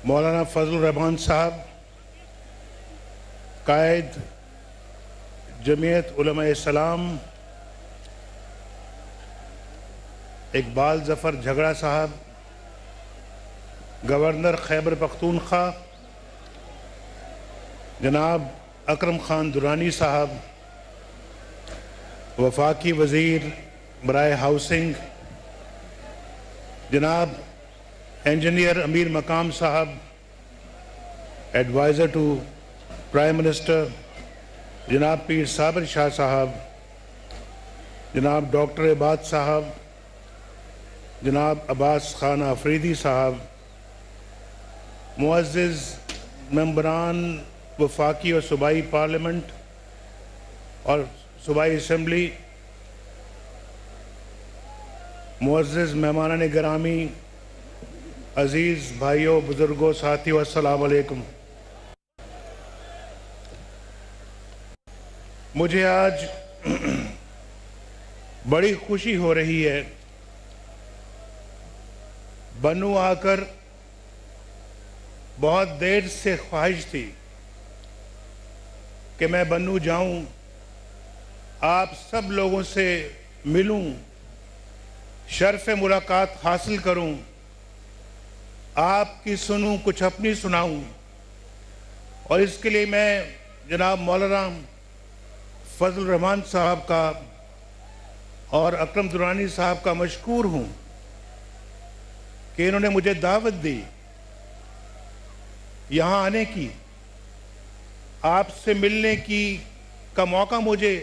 मौलाना फजल रहमान साहब, कायद जमीयत उलमा इस्लाम, इकबाल ज़फ़र झगड़ा साहब, गवर्नर खैबर पख्तूनख्वा जनाब अकरम खान दुरानी साहब, वफाकी वज़ीर बराए हाउसिंग जनाब इंजीनियर अमीर मकाम साहब, एडवाइज़र टू प्राइम मिनिस्टर जनाब पीर साबिर शाह साहब, जनाब डॉक्टर इबाद साहब, जनाब अब्बास खान आफरीदी साहब, मुअज़्ज़िज़ मेंबरान वफाकी और सूबाई पार्लियामेंट और सूबाई असम्बली, मुअज़्ज़िज़ मेहमानान गिरामी, अज़ीज़ भाइयों, बुज़ुर्गों, साथियों, अस्सलाम वालेकुम। मुझे आज बड़ी खुशी हो रही है। बन्नू आकर बहुत देर से ख्वाहिश थी कि मैं बन्नू जाऊं, आप सब लोगों से मिलूं, शर्फ मुलाकात हासिल करूं, आपकी सुनूं, कुछ अपनी सुनाऊं। और इसके लिए मैं जनाब मौलाना फजल रहमान साहब का और अकरम दुरानी साहब का मशकूर हूं कि इन्होंने मुझे दावत दी यहाँ आने की, आपसे मिलने की का मौका मुझे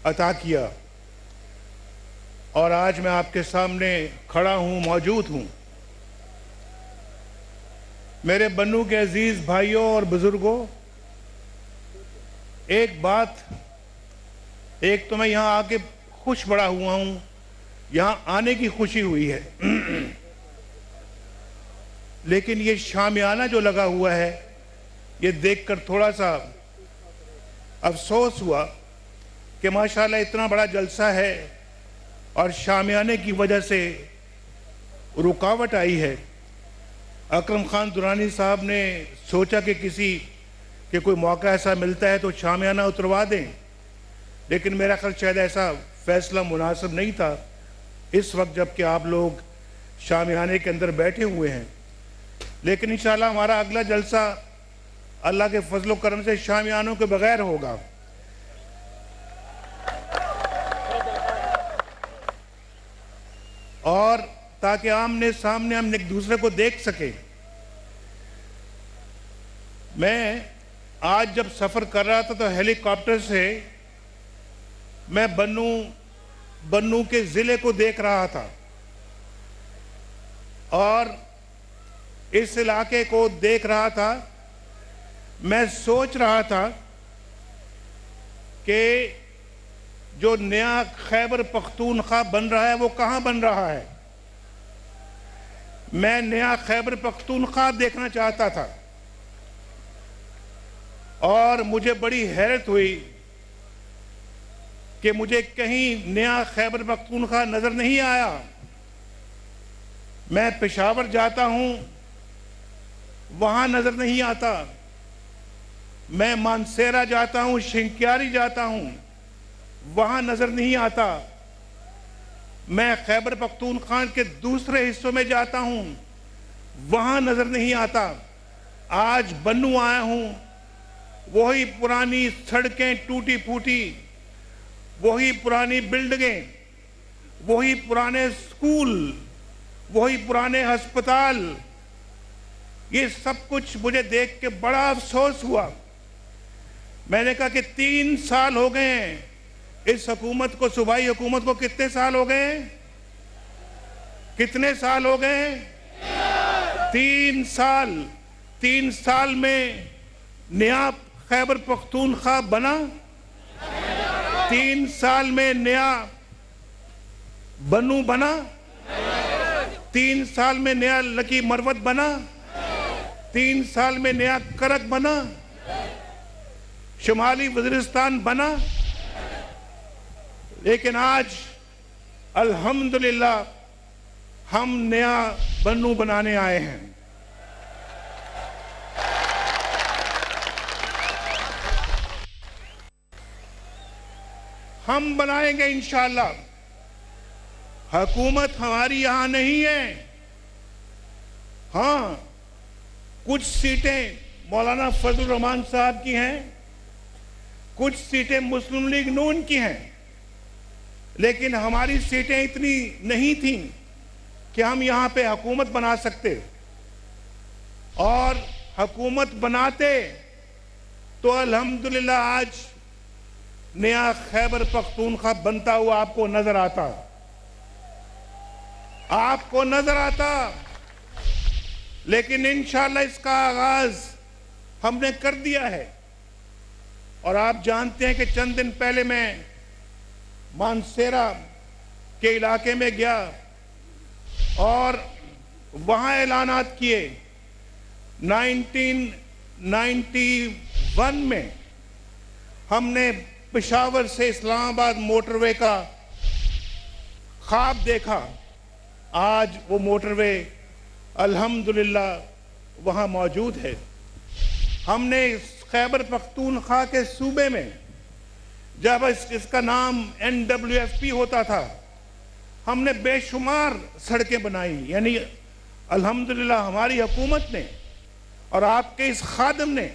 अता किया और आज मैं आपके सामने खड़ा हूं, मौजूद हूं। मेरे बन्नू के अजीज भाइयों और बुजुर्गों, एक बात, एक तो मैं यहाँ आके खुश बड़ा हुआ हूं, यहाँ आने की खुशी हुई है लेकिन ये शामियाना जो लगा हुआ है, ये देखकर थोड़ा सा अफसोस हुआ कि माशाल्लाह इतना बड़ा जलसा है और शामियाने की वजह से रुकावट आई है। अकरम खान दुरानी साहब ने सोचा कि कोई मौका ऐसा मिलता है तो शामियाना उतरवा दें, लेकिन मेरा ख्याल शायद ऐसा फैसला मुनासिब नहीं था इस वक्त जबकि आप लोग शामियाने के अंदर बैठे हुए हैं। लेकिन इंशाअल्लाह हमारा अगला जलसा अल्लाह के फजल करम से शामियानों के बगैर होगा। और ताकि आमने सामने हम एक दूसरे को देख सके। मैं आज जब सफ़र कर रहा था तो हेलीकॉप्टर से मैं बन्नू के ज़िले को देख रहा था और इस इलाके को देख रहा था। मैं सोच रहा था कि जो नया खैबर पख्तूनख्वा बन रहा है वो कहाँ बन रहा है। मैं नया खैबर पख्तूनख्वा देखना चाहता था और मुझे बड़ी हैरत हुई कि मुझे कहीं नया खैबर पख्तूनख्वा नजर नहीं आया। मैं पेशावर जाता हूं, वहां नजर नहीं आता। मैं मानसेरा जाता हूं, शिंक्यारी जाता हूं, वहां नजर नहीं आता। मैं खैबर पख्तूनख्वा के दूसरे हिस्सों में जाता हूं, वहां नजर नहीं आता। आज बन्नू आया हूं, वही पुरानी सड़कें टूटी फूटी, वही पुरानी बिल्डिंगें, वही पुराने स्कूल, वही पुराने अस्पताल, ये सब कुछ मुझे देख के बड़ा अफसोस हुआ। मैंने कहा कि 3 साल हो गए हैं इस हुकूमत को, सूबाई हुकूमत को। कितने साल हो गए? कितने साल हो गए? 3 साल। 3 साल में नया खैबर पख्तूनख्वा बना? 3 साल में नया बन्नू बना? 3 साल में नया लकी मरवत बना? 3 साल में नया करक बना? शुमाली वज़ीरिस्तान बना? लेकिन आज अल्हम्दुलिल्लाह हम नया बन्नू बनाने आए हैं। हम बनाएंगे इंशाअल्लाह। हुकूमत हमारी यहां नहीं है। हां, कुछ सीटें मौलाना फजल रहमान साहब की हैं, कुछ सीटें मुस्लिम लीग नून की हैं, लेकिन हमारी सीटें इतनी नहीं थीं कि हम यहां पे हुकूमत बना सकते। और हुकूमत बनाते तो अल्हम्दुलिल्लाह आज नया खैबर पख्तूनख्वा बनता हुआ आपको नजर आता, आपको नजर आता। लेकिन इंशाअल्लाह इसका आगाज हमने कर दिया है। और आप जानते हैं कि चंद दिन पहले मैं मानसेरा के इलाके में गया और वहां ऐलानात किए। 1991 में हमने पेशावर से इस्लामाबाद मोटरवे का ख्वाब देखा। आज वो मोटरवे अल्हम्दुलिल्लाह वहाँ मौजूद है। हमने खैबर पख्तूनख्वा के सूबे में जब इसका नाम NWFP होता था, हमने बेशुमार सड़कें बनाई। यानी अल्हम्दुलिल्लाह हमारी हुकूमत ने और आपके इस खादिम ने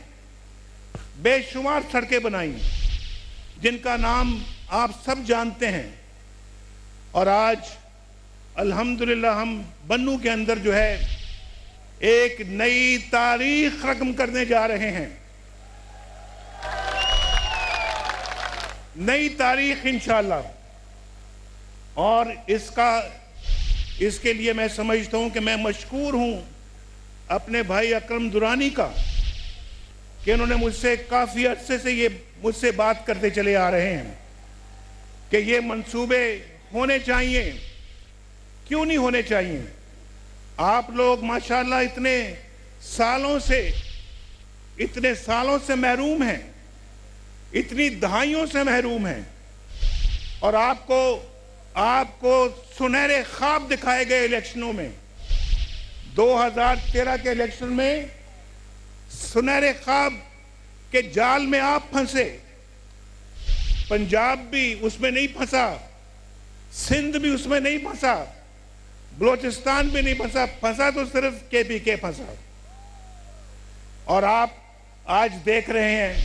बेशुमार सड़कें बनाई जिनका नाम आप सब जानते हैं। और आज अल्हम्दुलिल्लाह हम बन्नू के अंदर जो है एक नई तारीख रकम करने जा रहे हैं, नई तारीख इंशाअल्लाह। और इसके लिए मैं समझता हूं कि मैं मशकूर हूं अपने भाई अकरम दुरानी का कि उन्होंने मुझसे काफी अरसे से ये मुझसे बात करते चले आ रहे हैं कि ये मंसूबे होने चाहिए। क्यों नहीं होने चाहिए? आप लोग माशाअल्लाह इतने सालों से महरूम हैं, इतनी दहाइयों से महरूम हैं, और आपको सुनहरे ख्वाब दिखाए गए इलेक्शनों में। 2013 के इलेक्शन में सुनहरे ख्वाब के जाल में आप फंसे। पंजाब भी उसमें नहीं फंसा, सिंध भी उसमें नहीं फंसा, बलोचिस्तान भी नहीं फंसा तो सिर्फ KPK फंसा। और आप आज देख रहे हैं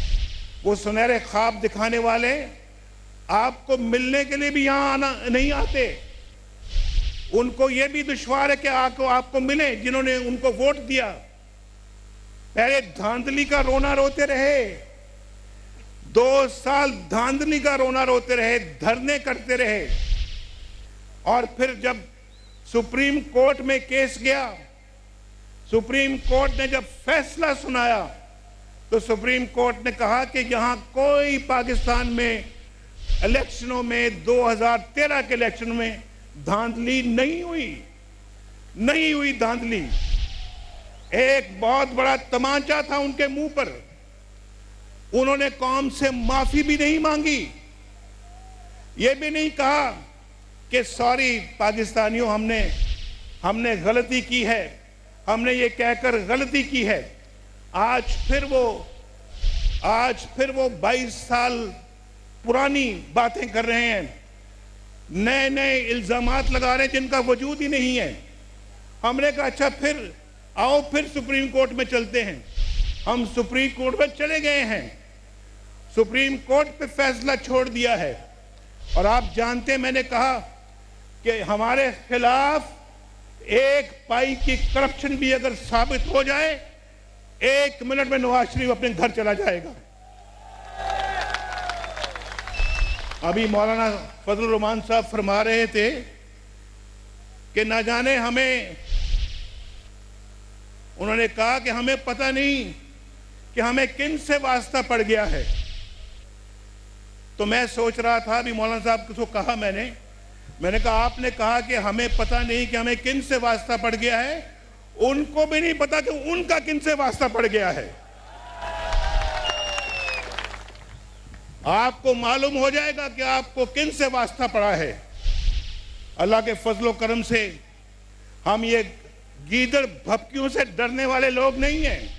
वो सुनहरे ख्वाब दिखाने वाले आपको मिलने के लिए भी यहां आना नहीं आते। उनको ये भी दुश्वार है कि आपको मिले जिन्होंने उनको वोट दिया। पहले धांधली का रोना रोते रहे, 2 साल धांधली का रोना रोते रहे, धरने करते रहे। और फिर जब सुप्रीम कोर्ट में केस गया, सुप्रीम कोर्ट ने जब फैसला सुनाया तो सुप्रीम कोर्ट ने कहा कि यहां कोई पाकिस्तान में इलेक्शनों में 2013 के इलेक्शन में धांधली नहीं हुई धांधली। एक बहुत बड़ा तमाचा था उनके मुंह पर। उन्होंने कौम से माफी भी नहीं मांगी, ये भी नहीं कहा कि सॉरी पाकिस्तानियों, हमने गलती की है, हमने ये कहकर गलती की है। आज फिर वो 22 साल पुरानी बातें कर रहे हैं, नए इल्जामात लगा रहे हैं जिनका वजूद ही नहीं है। हमने कहा अच्छा फिर आओ, फिर सुप्रीम कोर्ट में चलते हैं। हम सुप्रीम कोर्ट में चले गए हैं, सुप्रीम कोर्ट पे फैसला छोड़ दिया है। और आप जानते हैं मैंने कहा कि हमारे खिलाफ 1 पाई की करप्शन भी अगर साबित हो जाए, 1 मिनट में नवाज शरीफ अपने घर चला जाएगा। अभी मौलाना फजल रहमान साहब फरमा रहे थे कि ना जाने उन्होंने कहा कि हमें पता नहीं कि हमें किन से वास्ता पड़ गया है। तो मैं सोच रहा था, अभी मौलाना साहब को कहा मैंने कहा आपने कहा कि हमें पता नहीं कि हमें किन से वास्ता पड़ गया है, उनको भी नहीं पता कि उनका किन से वास्ता पड़ गया है। आपको मालूम हो जाएगा कि आपको किन से वास्ता पड़ा है। अल्लाह के फजलो करम से हम ये गीदड़ भपकियों से डरने वाले लोग नहीं हैं।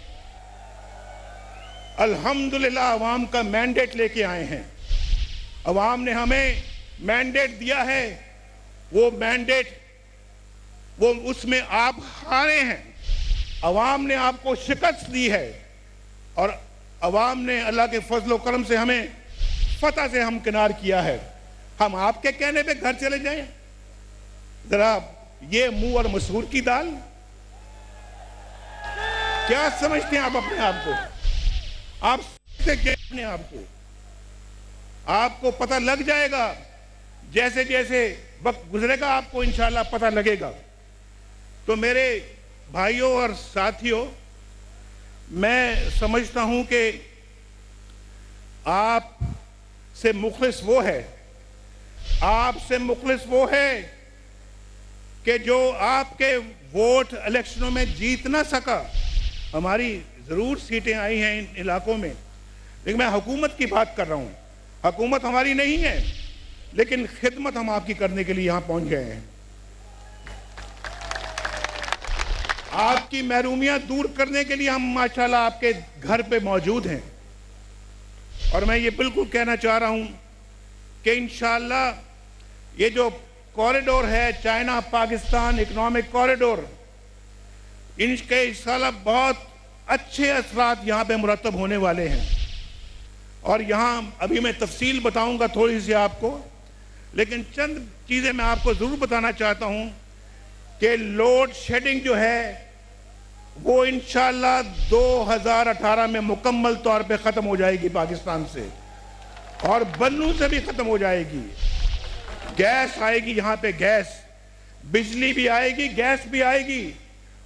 अल्हम्दुलिल्लाह अवाम का मैंडेट लेके आए हैं अवाम ने हमें मैंडेट दिया है, वो मैंडेट वो उसमें आप हारे हैं। अवाम ने आपको शिकस्त दी है और अवाम ने अल्लाह के फजल करम से हमें फतह से हमकिनार किया है। हम आपके कहने पे घर चले जाएं? जरा ये मुंह और मसूर की दाल, क्या समझते हैं आप अपने आप को? आप समझते क्या अपने आप को? आपको पता लग जाएगा, जैसे जैसे वक्त गुजरेगा आपको इंशाल्लाह पता लगेगा। तो मेरे भाइयों और साथियों, मैं समझता हूं कि आप से मुखलिस वो है, आपसे मुखलिस वो है कि जो आपके वोट इलेक्शनों में जीत ना सका। हमारी ज़रूर सीटें आई हैं इन इलाकों में, लेकिन मैं हुकूमत की बात कर रहा हूँ। हुकूमत हमारी नहीं है, लेकिन खिदमत हम आपकी करने के लिए यहाँ पहुँच गए हैं। आपकी महरूमियाँ दूर करने के लिए हम माशाल्लाह आपके घर पे मौजूद हैं। और मैं ये बिल्कुल कहना चाह रहा हूँ कि इंशाल्लाह ये जो कॉरिडोर है, चाइना पाकिस्तान इकोनॉमिक कॉरिडोर, इनके इंशाल्लाह बहुत अच्छे असरात यहाँ पे मुरतब होने वाले हैं। और यहाँ अभी मैं तफसील बताऊँगा थोड़ी सी आपको, लेकिन चंद चीज़ें मैं आपको ज़रूर बताना चाहता हूँ कि लोड शेडिंग जो है वो इंशाल्लाह 2018 में मुकम्मल तौर पे ख़त्म हो जाएगी पाकिस्तान से, और बन्नू से भी ख़त्म हो जाएगी। गैस आएगी यहाँ पे, गैस, बिजली भी आएगी, गैस भी आएगी,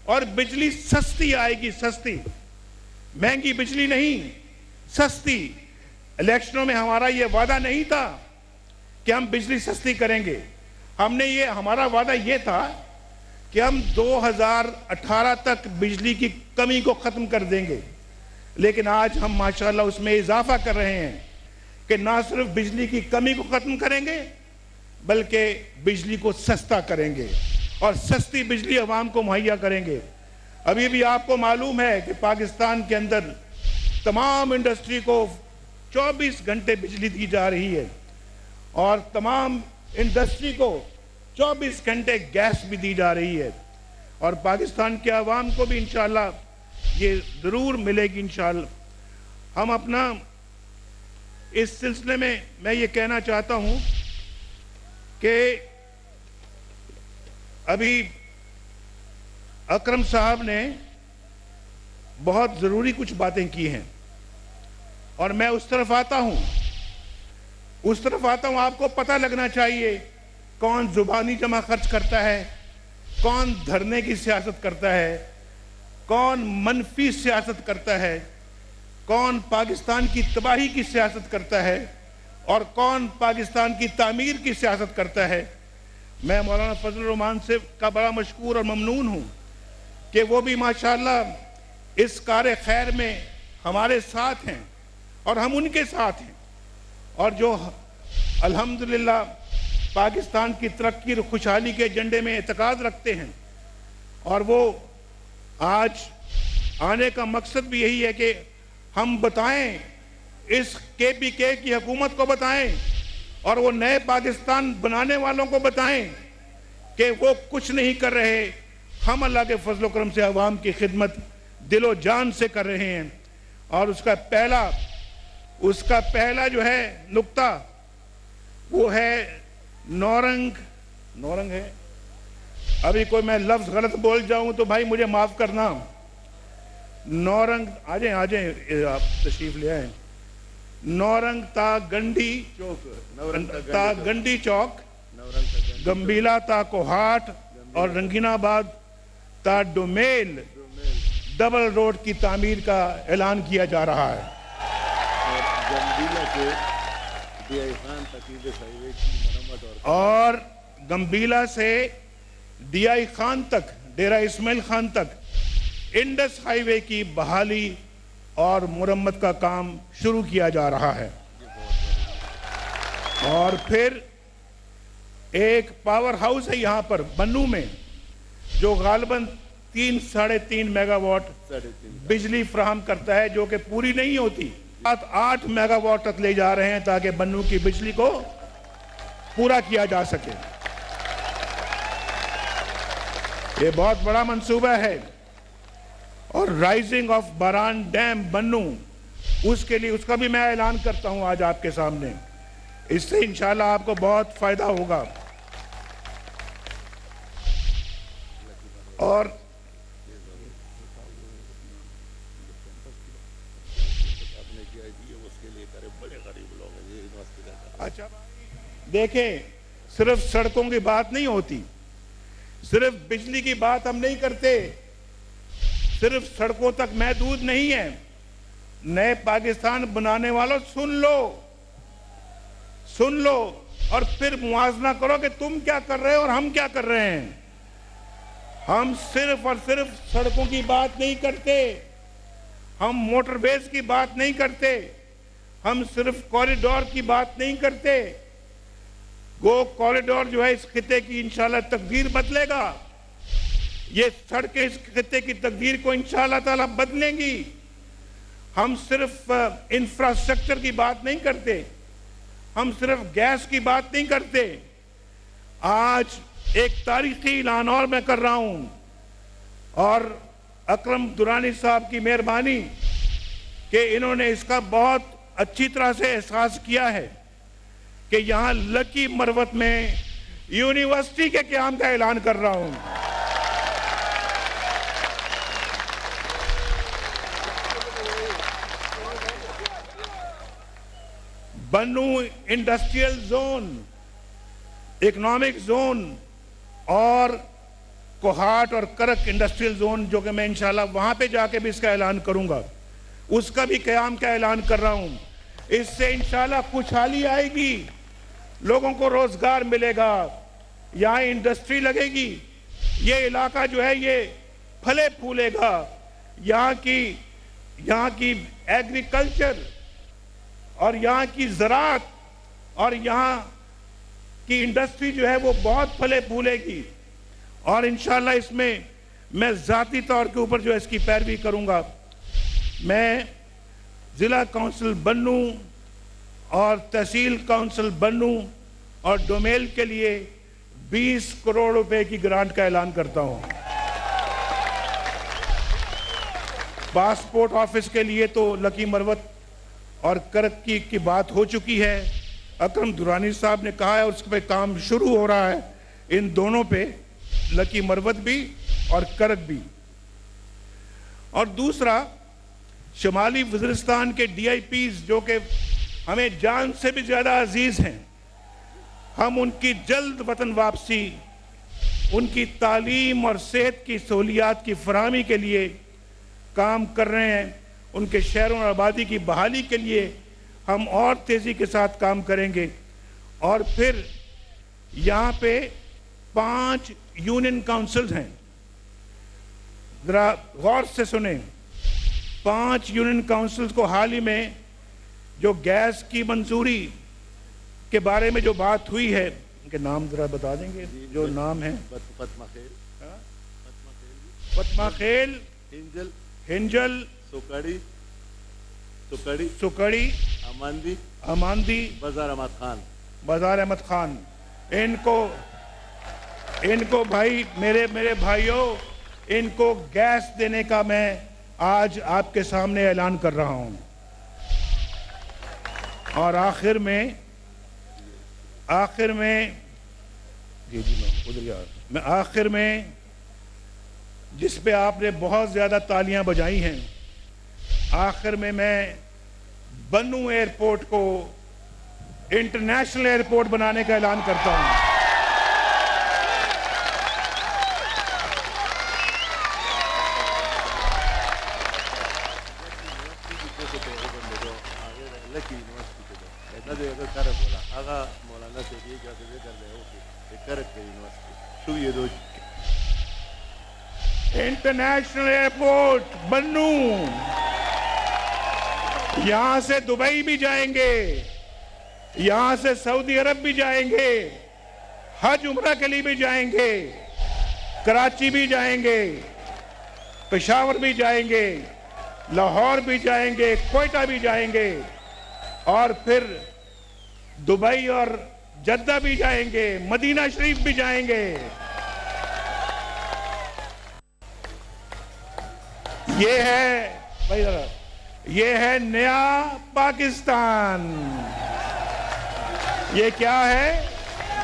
और बिजली सस्ती आएगी, सस्ती, महंगी बिजली नहीं, सस्ती। इलेक्शनों में हमारा ये वादा नहीं था कि हम बिजली सस्ती करेंगे। हमारा वादा ये था कि हम 2018 तक बिजली की कमी को ख़त्म कर देंगे। लेकिन आज हम माशाल्लाह उसमें इजाफा कर रहे हैं कि ना सिर्फ बिजली की कमी को ख़त्म करेंगे, बल्कि बिजली को सस्ता करेंगे और सस्ती बिजली अवाम को मुहैया करेंगे। अभी भी आपको मालूम है कि पाकिस्तान के अंदर तमाम इंडस्ट्री को 24 घंटे बिजली दी जा रही है, और तमाम इंडस्ट्री को 24 घंटे गैस भी दी जा रही है। और पाकिस्तान के अवाम को भी इंशाल्लाह ये ज़रूर मिलेगी इंशाल्लाह। हम अपना इस सिलसिले में मैं ये कहना चाहता हूँ कि अभी अकरम साहब ने बहुत ज़रूरी कुछ बातें की हैं, और मैं उस तरफ आता हूँ आपको पता लगना चाहिए कौन जुबानी जमा खर्च करता है, कौन धरने की सियासत करता है, कौन मनफी सियासत करता है, कौन पाकिस्तान की तबाही की सियासत करता है, और कौन पाकिस्तान की तामीर की सियासत करता है। मैं मौलाना फजल रहमान से का बड़ा मशकूर और ममनून हूँ कि वो भी माशाल्लाह इस कार खैर में हमारे साथ हैं और हम उनके साथ हैं, और जो अल्हम्दुलिल्लाह पाकिस्तान की तरक्की और खुशहाली के एजेंडे में एतकाद रखते हैं। और वो आज आने का मकसद भी यही है कि हम बताएं, इस KPK की हुकूमत को बताएं और वो नए पाकिस्तान बनाने वालों को बताएं कि वो कुछ नहीं कर रहे, हम अल्लाह के फजल करम से अवाम की खिदमत दिलो जान से कर रहे हैं। और उसका पहला जो है नुक्ता वो है नौरंग है। अभी कोई मैं लफ्ज़ गलत बोल जाऊं तो भाई मुझे माफ़ करना। नौरंग, आ जाए आप तशरीफ ले आए। नौरंग ता गंडी चौक, गंबीला ता कोहाट और रंगीनाबाद ता डोमेल डबल रोड की तामीर का ऐलान किया जा रहा है। और गंबीला से DI खान तक, डेरा इस्माइल खान तक इंडस हाईवे की बहाली और मुरम्मत का काम शुरू किया जा रहा है। और फिर एक पावर हाउस है यहाँ पर बन्नू में, जो गालबन 3-3.5 मेगावाट बिजली फ्राहम करता है, जो कि पूरी नहीं होती 8 मेगावाट तक ले जा रहे हैं ताकि बन्नू की बिजली को पूरा किया जा सके। ये बहुत बड़ा मंसूबा है। और राइजिंग ऑफ बरान डैम बन्नू, उसके लिए उसका भी मैं ऐलान करता हूं आज आपके सामने। इससे इंशाल्लाह आपको बहुत फायदा होगा। और अच्छा देखें, सिर्फ सड़कों की बात नहीं होती, सिर्फ बिजली की बात हम नहीं करते, सिर्फ सड़कों तक महदूद नहीं है। नए पाकिस्तान बनाने वालों, सुन लो और फिर मुआवजा करो कि तुम क्या कर रहे हो और हम क्या कर रहे हैं। हम सिर्फ और सिर्फ सड़कों की बात नहीं करते, हम मोटरवेज की बात नहीं करते, हम सिर्फ कॉरिडोर की बात नहीं करते। वो कॉरिडोर जो है इस खिते की इंशाल्लाह तकदीर बदलेगा। ये सड़कें इस खिते की तकदीर को इंशाल्लाह ताला बदलेंगी। हम सिर्फ इंफ्रास्ट्रक्चर की बात नहीं करते, हम सिर्फ गैस की बात नहीं करते। आज एक तारीखी ऐलान और मैं कर रहा हूं, और अकरम दुरानी साहब की मेहरबानी कि इन्होंने इसका बहुत अच्छी तरह से एहसास किया है कि यहां लकी मरवत में यूनिवर्सिटी के क़याम का ऐलान कर रहा हूं। बन्नू इंडस्ट्रियल जोन, इकोनॉमिक जोन और कोहाट और करक इंडस्ट्रियल जोन, जो कि मैं इंशाल्लाह वहां पे जाके भी इसका ऐलान करूंगा, उसका भी क़याम का ऐलान कर रहा हूं। इससे इंशाल्लाह खुशहाली आएगी, लोगों को रोजगार मिलेगा, यहाँ इंडस्ट्री लगेगी, ये इलाका जो है ये फले फूलेगा। यहाँ की एग्रीकल्चर और यहाँ की ज़राअत और यहाँ की इंडस्ट्री जो है वो बहुत फले फूलेगी। और इंशाल्लाह इसमें मैं ज़ाती तौर के ऊपर जो है इसकी पैरवी करूँगा। मैं ज़िला काउंसिल बन्नू और तहसील काउंसिल बन्नू और डोमेल के लिए 20 करोड़ रुपए की ग्रांट का ऐलान करता हूँ। पासपोर्ट ऑफिस के लिए तो लकी मरवत और करक की बात हो चुकी है, अकरम दुरानी साहब ने कहा है, उस पे काम शुरू हो रहा है। इन दोनों पे, लकी मरवत भी और करक भी। और दूसरा, शुमाली वज़ीरिस्तान के DIPs जो कि हमें जान से भी ज़्यादा अजीज़ हैं, हम उनकी जल्द वतन वापसी, उनकी तालीम और सेहत की सहूलियात की फराहमी के लिए काम कर रहे हैं। उनके शहरों और आबादी की बहाली के लिए हम और तेज़ी के साथ काम करेंगे। और फिर यहाँ पे 5 यूनियन काउंसिल्स हैं, ज़रा गौर से सुने। 5 यूनियन काउंसिल्स को हाल ही में जो गैस की मंजूरी के बारे में जो बात हुई है, उनके नाम ज़रा बता देंगे जो नाम है? फतमा खेल, हिंजल, सुकड़ी, अमांदी, बाजार अहमद खान। इनको भाई, मेरे भाइयों, इनको गैस देने का मैं आज आपके सामने ऐलान कर रहा हूं। और आखिर में मैं आखिर में जिस पे आपने बहुत ज्यादा तालियां बजाई हैं, आखिर में मैं बन्नू एयरपोर्ट को इंटरनेशनल एयरपोर्ट बनाने का ऐलान करता हूं। इंटरनेशनल एयरपोर्ट बन्नू, यहां से दुबई भी जाएंगे, यहां से सऊदी अरब भी जाएंगे, हज उम्रा के लिए भी जाएंगे, कराची भी जाएंगे, पेशावर भी जाएंगे, लाहौर भी जाएंगे, कोयटा भी जाएंगे और फिर दुबई और जद्दा भी जाएंगे, मदीना शरीफ भी जाएंगे। ये है भाई, ये है नया पाकिस्तान। ये क्या है?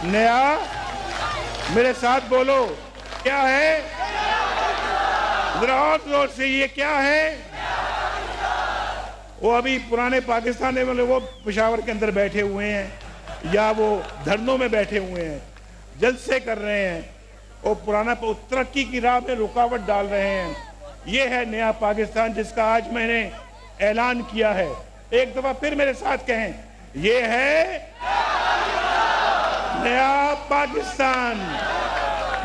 नया, मेरे साथ बोलो, क्या है? जरा और जोर से, ये क्या है? वो अभी पुराने पाकिस्तान में वो पेशावर के अंदर बैठे हुए हैं या वो धरनों में बैठे हुए हैं, जलसे कर रहे हैं, वो पुराना तरक्की की राह में रुकावट डाल रहे हैं। ये है नया पाकिस्तान जिसका आज मैंने ऐलान किया है। एक दफा फिर मेरे साथ कहें, ये है नया पाकिस्तान।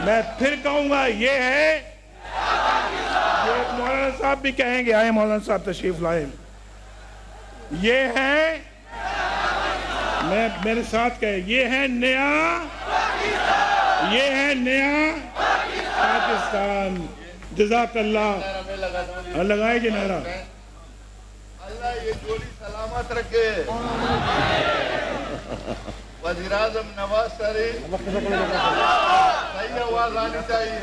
मैं फिर कहूंगा, ये है। ये मौलाना साहब भी कहेंगे, आए मौलाना साहब तशरीफ लाए। ये है, मैं मेरे साथ कहे, ये है नया, ये है नया पाकिस्तान। जज़ाकल्लाह। लगाए जी नारा। अल्लाह ये जोड़ी सलामत रखे। वज़ीर-ए-आज़म नवाज शरीफ सही आवाज आनी चाहिए।